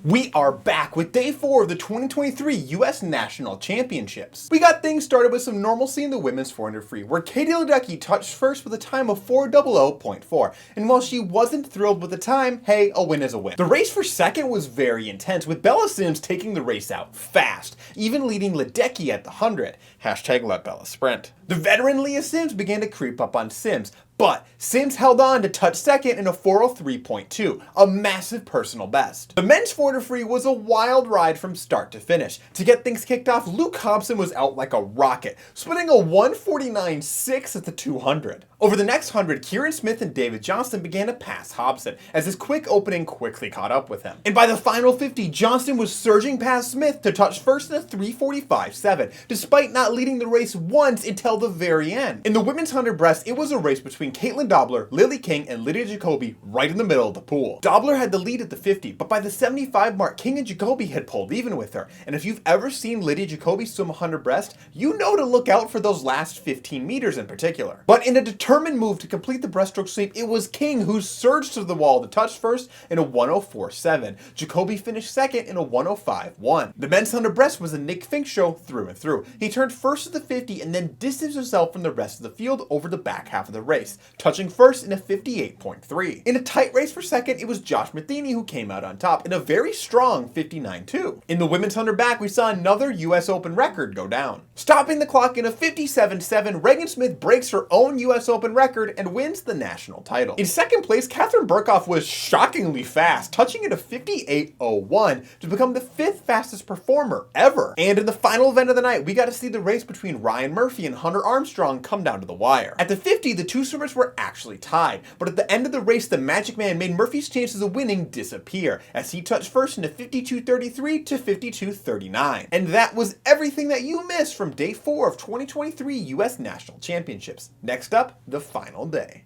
We are back with day 4 of the 2023 US National Championships. We got things started with some normalcy in the women's 400 free, where Katie Ledecky touched first with a time of 4:00.4, and while she wasn't thrilled with the time, hey, a win is a win. The race for second was very intense, with Bella Sims taking the race out fast, even leading Ledecky at the 100. Hashtag let Bella sprint. The veteran Leah Sims began to creep up on Sims, but Sims held on to touch second in a 4:03.2, a massive personal best. The men's 400 free was a wild ride from start to finish. To get things kicked off, Luke Hobson was out like a rocket, splitting a 1:49.6 at the 200. Over the next 100, Kieran Smith and David Johnston began to pass Hobson, as his quick opening quickly caught up with him. And by the final 50, Johnston was surging past Smith to touch first in a 3:45.7, despite not leading the race once until the very end. In the women's 100 breast, it was a race between Caitlin Dobler, Lily King, and Lydia Jacoby right in the middle of the pool. Dobler had the lead at the 50, but by the 75 mark, King and Jacoby had pulled even with her. And if you've ever seen Lydia Jacoby swim a 100 breast, you know to look out for those last 15 meters in particular. But in a determined move to complete the breaststroke sweep, it was King who surged to the wall to touch first in a 1:04.7. Jacoby finished second in a 1:05.1. The men's 100 breast was a Nick Fink show through and through. He turned first at the 50 and then distanced himself from the rest of the field over the back half of the race, touching first in a 58.3. In a tight race for second, it was Josh Matheny who came out on top in a very strong 59.2. In the women's 100 back, we saw another US Open record go down. Stopping the clock in a 57.7, Regan Smith breaks her own US Open record and wins the national title. In second place, Catherine Burkhoff was shockingly fast, touching at a 58.01 to become the 5th fastest performer ever. And in the final event of the night, we got to see the race between Ryan Murphy and Hunter Armstrong come down to the wire. At the 50, the two swimmers were actually tied, but at the end of the race, the Magic Man made Murphy's chances of winning disappear, as he touched first in a 52.33 to 52.39. And that was everything that you missed from day 4 of 2023 US National Championships. Next up, the final day.